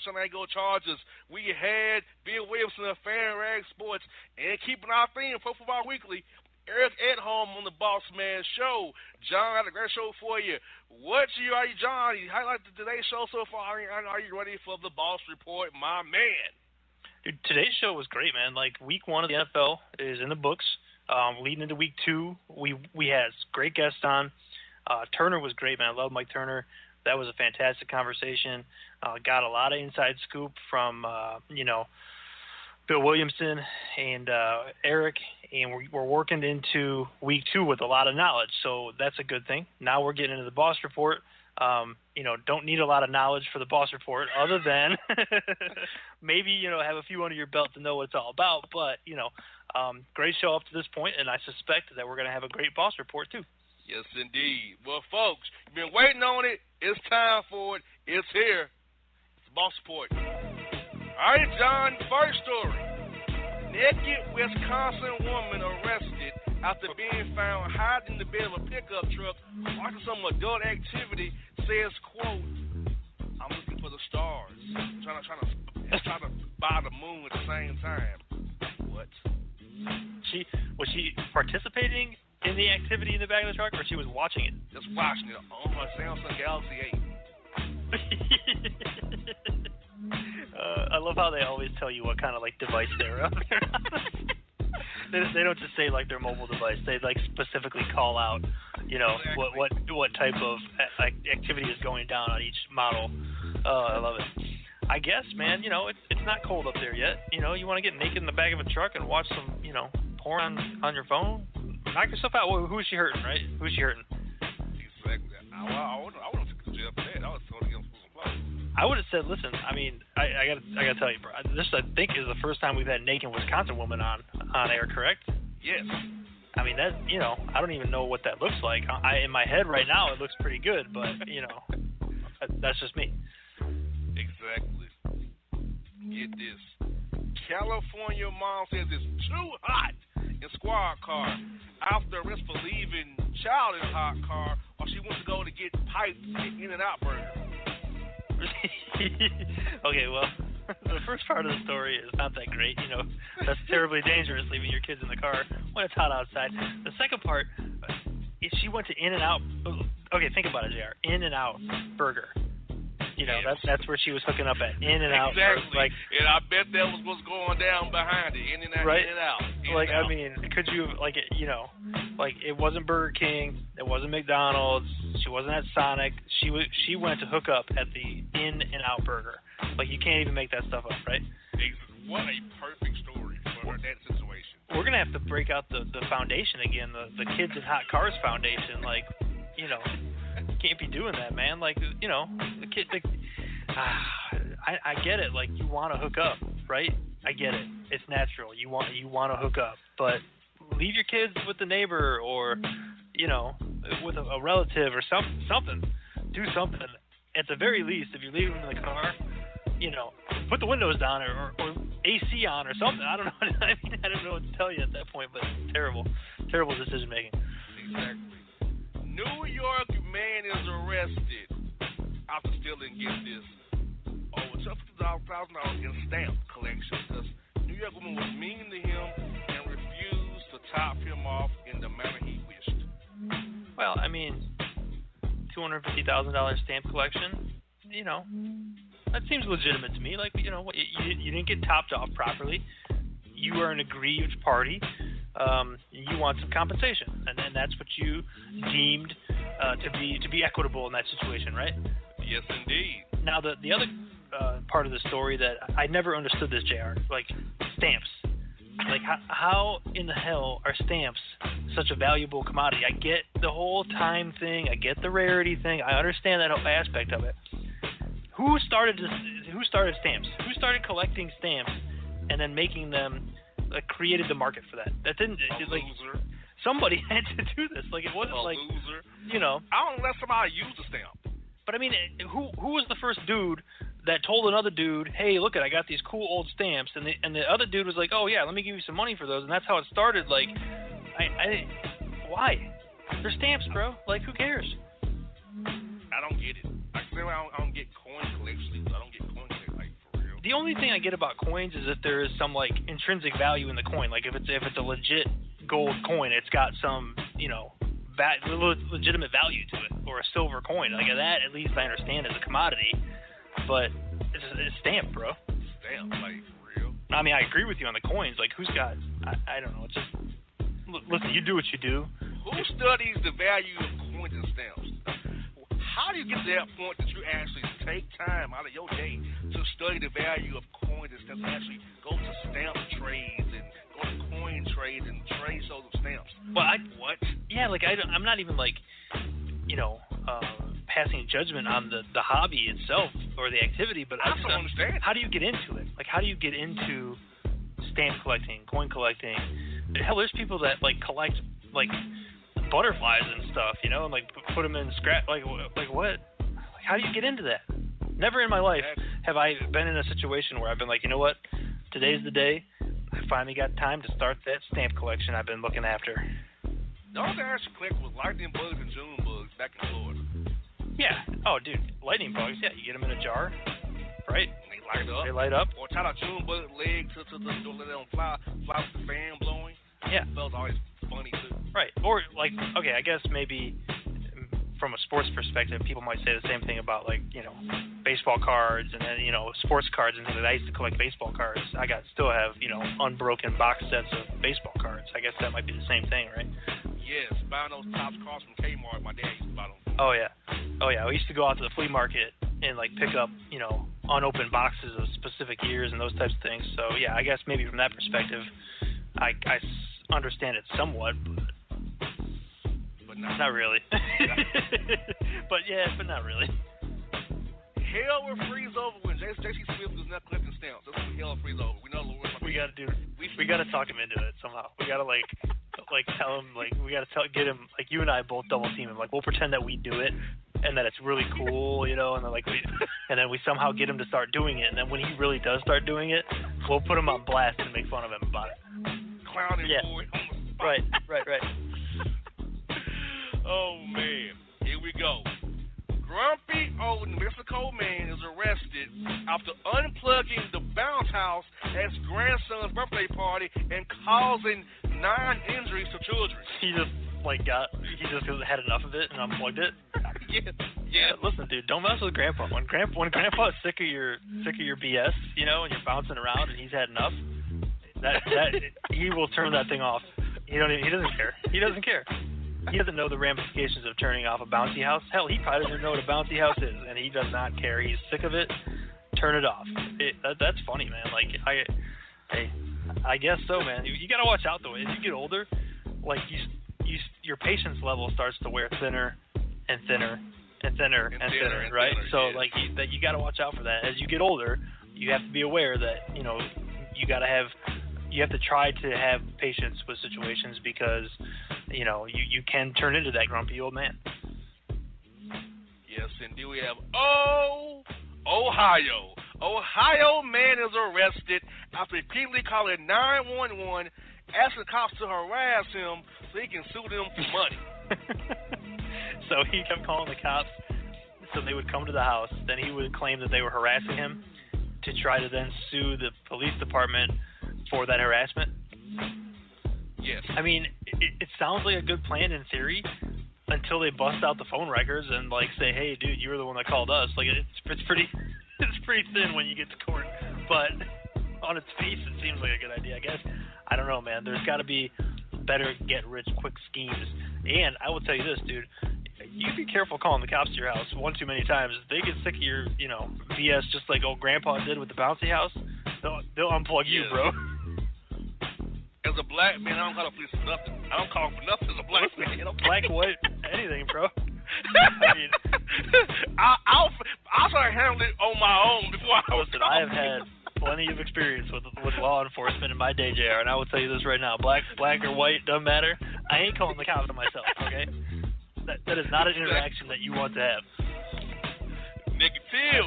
A: San Angeles Chargers. We had Bill Williamson of Fan Rag Sports, and keeping our theme, Pro Football Weekly, Eric at home on the Bossman Show. John, I had a great show for you. John? You highlighted today's show so far. Are you ready for the Boss Report, my man?
C: Dude, today's show was great, man. Like, week 1 of the NFL is in the books. Leading into week 2, we had great guests on. Turner was great, man. I love Mike Turner. That was a fantastic conversation. Got a lot of inside scoop from, Bill Williamson and Eric, and we're working into week 2 with a lot of knowledge. So that's a good thing. Now we're getting into the Boss Report. Don't need a lot of knowledge for the Boss Report other than maybe, have a few under your belt to know what it's all about. But, great show up to this point, and I suspect that we're going to have a great Boss Report too.
A: Yes, indeed. Well, folks, you've been waiting on it. It's time for it. It's here. It's the Boss Report. All right, John, first story. Naked Wisconsin woman arrested after being found hiding in the bed of a pickup truck watching some adult activity, says, quote, I'm looking for the stars. Trying to buy the moon at the same time. What?
C: Was she participating in the activity in the back of the truck, or she was watching it?
A: Just watching it on her Samsung Galaxy 8.
C: I love how they always tell you what kind of device they're on. They don't just say their mobile device. They specifically call out, what type of activity is going down on each model. I love it. I guess, man, it's not cold up there yet. You want to get naked in the back of a truck and watch some, porn on your phone? Knock yourself out. Who is she hurting, right? Who's she hurting?
A: Exactly. I wouldn't have took jail for that. I was told to get some clothes.
C: I would have said, listen, I gotta tell you, bro. This, I think, is the first time we've had naked Wisconsin woman on air, correct?
A: Yes.
C: I mean, that, I don't even know what that looks like. In my head right now, it looks pretty good, but, that's just me.
A: Exactly. Get this. California mom says it's too hot in squad car after arrest for leaving child in hot car while she went to go to get piped In-N-Out burger.
C: Okay, well, the first part of the story is not that great. That's terribly dangerous, leaving your kids in the car when it's hot outside. The second part, if she went to In-N-Out, okay, think about it, JR. In-N-Out burger. That's where she was hooking up at. In-N-Out.
A: Exactly. And I bet that was what's going down behind it. In-N-Out.
C: Right?
A: In-N-Out.
C: I mean, could you, it wasn't Burger King. It wasn't McDonald's. She wasn't at Sonic. She went to hook up at the In-N-Out burger. You can't even make that stuff up, right?
A: What a perfect story for that situation.
C: We're going to have to break out the foundation again, the Kids in Hot Cars Foundation. Can't be doing that, man. The kid. I get it. You want to hook up, right? I get it. It's natural. You want to hook up, but leave your kids with the neighbor or, with a relative or something. Do something. At the very least, if you're leaving them in the car, put the windows down or AC on or something. I don't know. I don't know what to tell you at that point, but terrible decision making.
A: Exactly. New York man is arrested after stealing, get this, over $2,000 in stamp collection because New York woman was mean to him and refused to top him off in the manner he wished.
C: Well, I mean, $250,000 stamp collection, that seems legitimate to me. You didn't get topped off properly. You are an aggrieved party. You want some compensation, and that's what you deemed to be equitable in that situation, right?
A: Yes, indeed.
C: Now, the other part of the story that I never understood this, JR, stamps. How in the hell are stamps such a valuable commodity? I get the whole time thing. I get the rarity thing. I understand that aspect of it. Who started stamps? Who started collecting stamps and then making them? Created the market for that. That didn't.
A: Loser.
C: Somebody had to do this. It wasn't
A: loser.
C: I
A: don't let somebody use the stamp.
C: But I mean, who was the first dude that told another dude, "Hey, look, I got these cool old stamps," and the other dude was like, "Oh yeah, let me give you some money for those," and that's how it started. Why? They're stamps, bro. Who cares?
A: I don't get it. I don't get coin collections. I don't get coin collections. For real.
C: The only thing I get about coins is if there is some intrinsic value in the coin. If it's a legit gold coin, it's got some legitimate value to it, or a silver coin. That at least I understand as a commodity. But it's a stamp, bro.
A: Stamp, for real.
C: I mean, I agree with you on the coins. Who's got? I don't know. It's just listen. You do what you do.
A: Who studies the value of coins and stamps. How do you get to that point that you actually take time out of your day to study the value of coins and stamps, and actually go to stamp trades and go to coin trades and trade those stamps?
C: Well, Yeah, like I'm not even like, passing judgment on the hobby itself or the activity, but
A: I don't understand.
C: How do you get into it? Like, how do you get into stamp collecting, coin collecting? Hell, there's people that like collect like butterflies and stuff, and like put them in scrap. Like what? Like, how do you get into that? Never in my life have I been in a situation where I've been like, you know what? Today's the day. I finally got time to start that stamp collection I've been looking after.
A: Those I actually collect with lightning bugs and June bugs back in Florida.
C: Yeah. Oh, dude, lightning bugs. Yeah, you get them in a jar, right?
A: They light up.
C: They light up.
A: Or tie a June bug leg to let them fly with the fan blowing.
C: Yeah.
A: That was always funny too.
C: Right. Or like, okay, I guess maybe from a sports perspective, people might say the same thing about like, baseball cards and then, sports cards and things like that. I used to collect baseball cards. I still have, unbroken box sets of baseball cards. I guess that might be the same thing, right?
A: Yes, buying those Topps cards from Kmart. My dad used to buy them.
C: Oh yeah. I used to go out to the flea market and like pick up, unopened boxes of specific years and those types of things. So yeah, I guess maybe from that perspective, I understand it somewhat, but not really. but not really.
A: Hell will freeze over when J.C. Smith was not collecting stamps. That's when hell will freeze over. We know
C: we gotta talk him into it somehow. We gotta like tell him, like, we gotta get him, like, you and I both double team him. Like, we'll pretend that we do it and that it's really cool, and then like and then we somehow get him to start doing it, and then when he really does start doing it, we'll put him on blast and make fun of him about it.
A: Clowning boy on the spot.
C: Right.
A: Oh man, here we go. Grumpy old Mexico man is arrested after unplugging the bounce house at his grandson's birthday party and causing 9 injuries to children.
C: He just had enough of it and unplugged it. Yeah. Listen, dude, don't mess with Grandpa. When Grandpa is sick of your BS, and you're bouncing around and he's had enough, that he will turn that thing off. He doesn't care. He doesn't care. He doesn't know the ramifications of turning off a bouncy house. Hell, he probably doesn't know what a bouncy house is, and he does not care. He's sick of it. Turn it off. That's funny, man. Like, I guess so, man. You got to watch out, though. As you get older, like, your patience level starts to wear thinner and thinner and thinner and thinner, right? So, like, you got to watch out for that. As you get older, you have to be aware that, you have to try to have patience with situations because, you can turn into that grumpy old man.
A: Yes, indeed. We have Ohio. Ohio man is arrested after repeatedly calling 911, asking cops to harass him so he can sue them for money.
C: So he kept calling the cops so they would come to the house. Then he would claim that they were harassing him to try to then sue the police department for that harassment.
A: Yes.
C: I mean, it sounds like a good plan in theory until they bust out the phone records and like say, "Hey, dude, you were the one that called us." Like it's pretty thin when you get to court, but on its face, it seems like a good idea. I guess I don't know, man. There's got to be better get-rich-quick schemes. And I will tell you this, dude. You be careful calling the cops to your house one too many times. If they get sick of your, BS, just like old Grandpa did with the bouncy house, they'll unplug you, bro.
A: As a black man, I don't call the police for nothing. I don't call for nothing as a black man. Okay?
C: Black, white, anything, bro.
A: I'll try to handle it on my own before
C: I have had plenty of experience with law enforcement in my day, JR, and I will tell you this right now. Black or white, doesn't matter. I ain't calling the cops to myself, okay? That is not an interaction that you want to have.
A: Negative.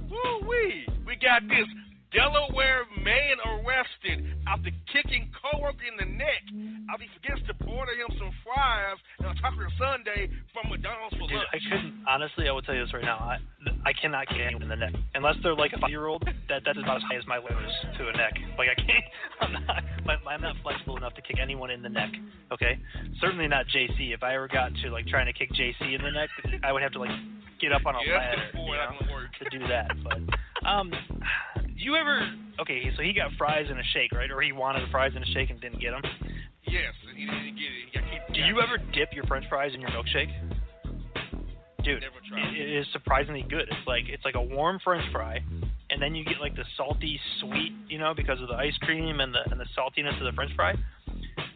A: Woo-wee. We got this. Delaware man arrested after kicking coworker in the neck after he forgets to order him some fries and a taco Sunday from McDonald's for lunch.
C: Honestly, I will tell you this right now. I cannot kick anyone in the neck. Unless they're like a 5-year-old, that is about as high as my limbs to a neck. Like, I can't, I'm not flexible enough to kick anyone in the neck, okay? Certainly not JC. If I ever got to, like, trying to kick JC in the neck, I would have to, like, get up on a ladder to do that. But, you ever, okay, so he got fries and a shake, right? Or he wanted fries and a shake and didn't get them?
A: Yes, and he didn't get it. He
C: Do you ever dip your French fries in your milkshake? Dude, it is surprisingly good. It's like a warm French fry, and then you get like the salty sweet, because of the ice cream and the saltiness of the French fry.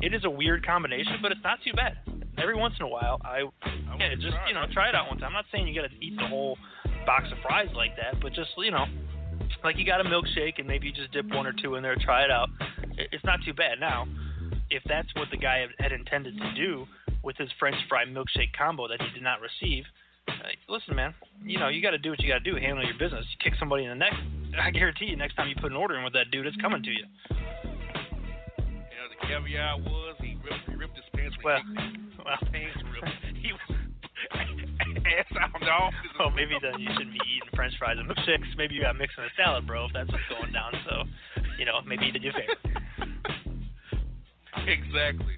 C: It is a weird combination, but it's not too bad. Every once in a while, try it out one time. I'm not saying you got to eat the whole box of fries like that, but just like you got a milkshake and maybe you just dip one or two in there, try it out. It's not too bad. Now, if that's what the guy had intended to do with his French fry milkshake combo that he did not receive, listen, man, you got to do what you got to do. Handle your business. You kick somebody in the neck, I guarantee you next time you put an order in with that dude, it's coming to you.
A: The caveat was he ripped his pants. Pants ripped. He was ass out dog.
C: Well, maybe then you shouldn't be eating French fries and milkshakes. Maybe you got mixed in a salad, bro, if that's what's going down. So, maybe you did your favor.
A: Exactly.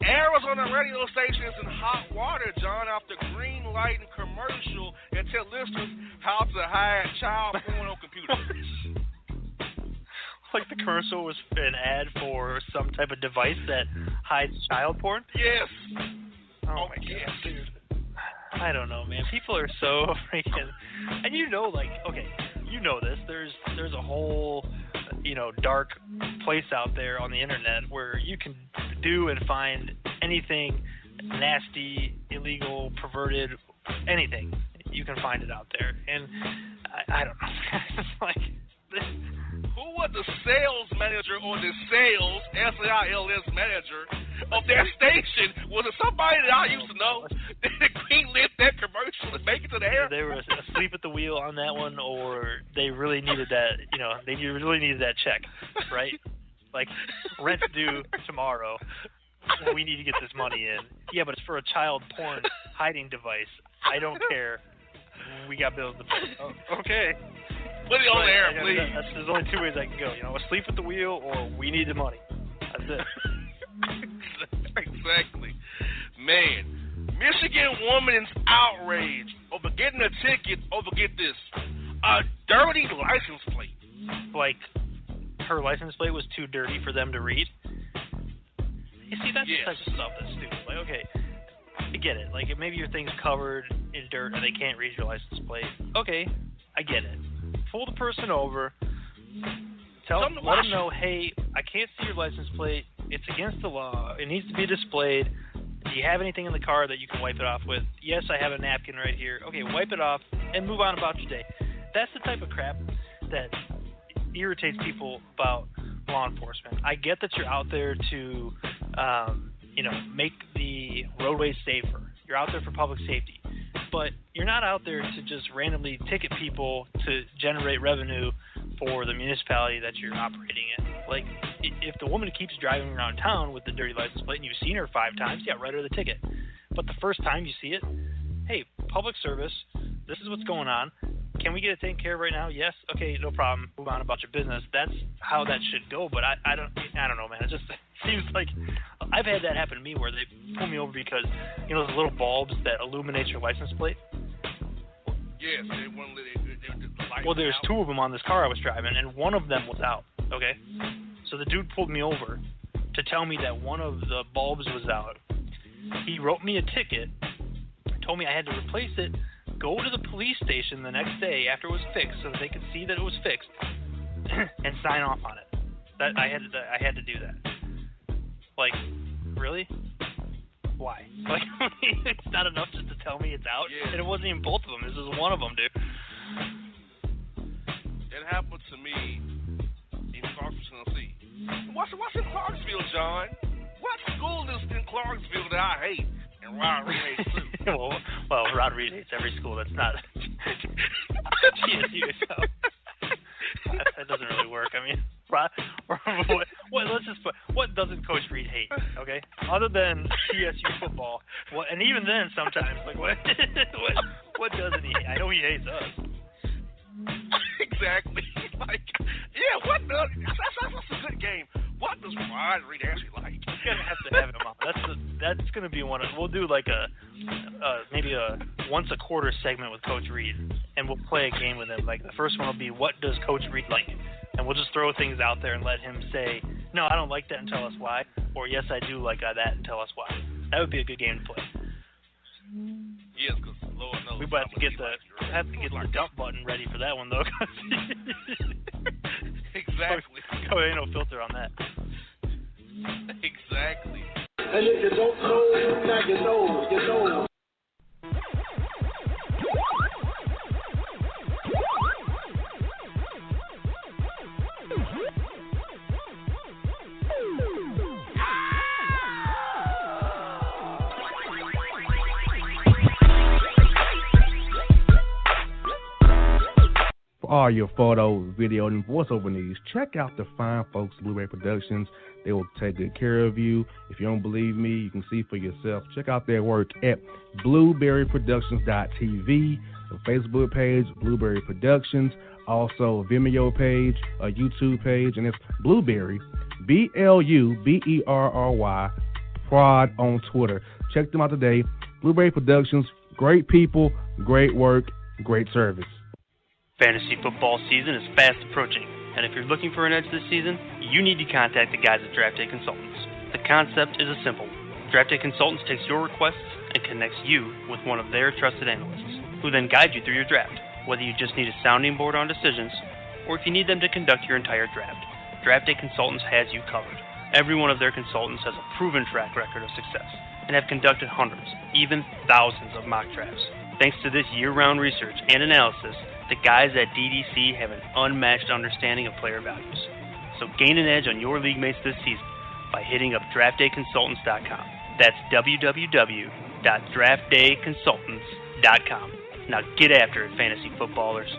A: Arizona radio stations in hot water, John, after green light and commercial, and tell listeners how to hide child porn on computers.
C: Like the commercial was an ad for some type of device that hides child porn?
A: Yes.
C: Oh my God, dude. I don't know, man. People are so freaking... And okay, you know this. There's a whole, dark place out there on the internet where you can do and find anything nasty, illegal, perverted, anything. You can find it out there. And I don't know. It's like...
A: Who was the sales manager or the sales, S-A-I-L-S manager of that station? Was it somebody that I used to know that greenlit that commercial and make it to the air?
C: They were asleep at the wheel on that one, or they really needed that, they really needed that check, right? Like, rent's due tomorrow. We need to get this money in. Yeah, but it's for a child porn hiding device. I don't care. We got bills to pay. Oh, okay.
A: Put it on the air, please.
C: There's only two ways I can go. Asleep at the wheel or we need the money. That's it.
A: Exactly. Man, Michigan woman's outrage over getting a ticket over, get this, a dirty license plate.
C: Like, her license plate was too dirty for them to read? You see, that's the type of stuff that's stupid. Like, okay, I get it. Like, maybe your thing's covered in dirt and they can't read your license plate. Okay, I get it. Pull the person over, let them know, hey, I can't see your license plate. It's against the law. It needs to be displayed. Do you have anything in the car that you can wipe it off with? Yes, I have a napkin right here. Okay, wipe it off and move on about your day. That's the type of crap that irritates people about law enforcement. I get that you're out there to, make the roadways safer. You're out there for public safety. But you're not out there to just randomly ticket people to generate revenue for the municipality that you're operating in. Like, if the woman keeps driving around town with the dirty license plate and you've seen her 5 times, yeah, write her the ticket. But the first time you see it, hey, public service, this is what's going on. Can we get it taken care of right now? Yes. Okay, no problem. Move on about your business. That's how that should go. But I don't know, man. It just seems like I've had that happen to me where they pull me over because, those little bulbs that illuminate your license plate.
A: Yes, they won't let it.
C: Well, there's 2 of them on this car I was driving, and one of them was out. Okay, so the dude pulled me over to tell me that one of the bulbs was out. He wrote me a ticket, told me I had to replace it. Go to the police station the next day after it was fixed so that they could see that it was fixed and sign off on it. I had to do that. Like, really? Why? Like, it's not enough just to tell me it's out?
A: Yeah.
C: And it wasn't even both of them. This is one of them, dude.
A: It happened to me in Clarksville, Tennessee. What's in Clarksville, John? What school is in Clarksville that I hate? And Rod Reed hates too.
C: well, Rod Reed hates every school that's not GSU, so that doesn't really work. I mean, what doesn't Coach Reed hate? Okay, other than CSU football. And even then, sometimes, like what doesn't he hate? I know he hates us.
A: Exactly. Like, yeah, what does? That's a good game. What does Rod Reed actually like?
C: You're gonna have to have him on. That's gonna be one. We'll do like maybe a once a quarter segment with Coach Reed, and we'll play a game with him. Like the first one will be what does Coach Reed like, and we'll just throw things out there and let him say No, I don't like that and tell us why. Or yes, I do like that and tell us why. That would be a good game to play.
A: Yes, because Lord knows.
C: We have to get the dump button ready for that one though.
A: Exactly.
C: Oh, there ain't no filter on that.
A: Exactly.
M: And if you don't know, now you know, you know.
D: For all your photo, video, and voiceover needs, check out the fine folks at Blueberry Productions. They will take good care of you. If you don't believe me, you can see for yourself. Check out their work at blueberryproductions.tv, the Facebook page, Blueberry Productions, also a Vimeo page, a YouTube page, and it's Blueberry, BLUBERRY, Prod on Twitter. Check them out today. Blueberry Productions, great people, great work, great service.
C: Fantasy football season is fast approaching, and if you're looking for an edge this season, you need to contact the guys at Draft Day Consultants. The concept is a simple one. Draft Day Consultants takes your requests and connects you with one of their trusted analysts, who then guide you through your draft, whether you just need a sounding board on decisions, or if you need them to conduct your entire draft. Draft Day Consultants has you covered. Every one of their consultants has a proven track record of success, and have conducted hundreds, even thousands of mock drafts. Thanks to this year-round research and analysis, the guys at DDC have an unmatched understanding of player values. So gain an edge on your league mates this season by hitting up draftdayconsultants.com. That's www.draftdayconsultants.com. Now get after it, fantasy footballers.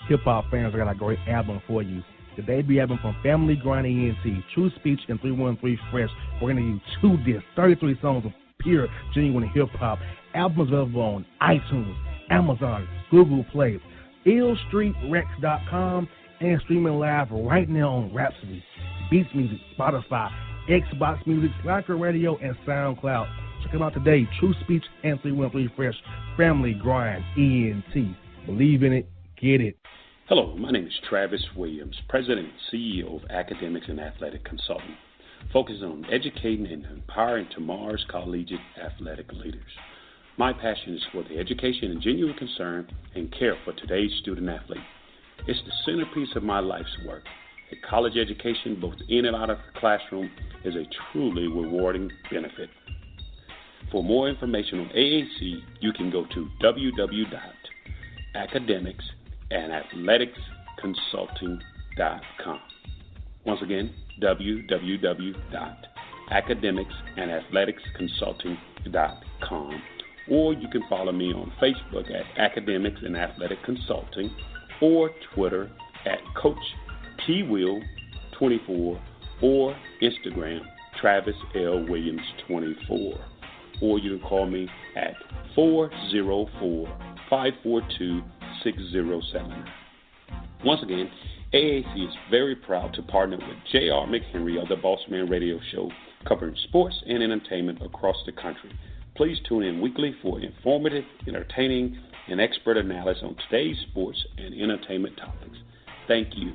D: Hip-hop fans, I got a great album for you. The debut album from Family Grind ENT, True Speech and 313 Fresh. We're going to use 2 discs, 33 songs of pure, genuine hip-hop. Album is available on iTunes, Amazon, Google Play, illstreetrex.com, and streaming live right now on Rhapsody, Beats Music, Spotify, Xbox Music, Slacker Radio, and SoundCloud. Check them out today. True Speech and 313 Fresh. Family Grind ENT. Believe in it. Get it.
E: Hello, my name is Travis Williams, President and CEO of Academics and Athletic Consulting, focusing on educating and empowering tomorrow's collegiate athletic leaders. My passion is for the education and genuine concern and care for today's student athlete. It's the centerpiece of my life's work. A college education, both in and out of the classroom, is a truly rewarding benefit. For more information on AAC, you can go to www.academicsandathleticsconsulting.com. Once again, www.academicsandathleticsconsulting.com. Or you can follow me on Facebook at Academics and Athletic Consulting, or Twitter at Coach TWill24, or Instagram Travis L. Williams 24. Or you can call me at 404-542-6079. Once again, AAC is very proud to partner with J.R. McHenry of the Bossman Radio Show, covering sports and entertainment across the country. Please tune in weekly for informative, entertaining, and expert analysis on today's sports and entertainment topics. Thank you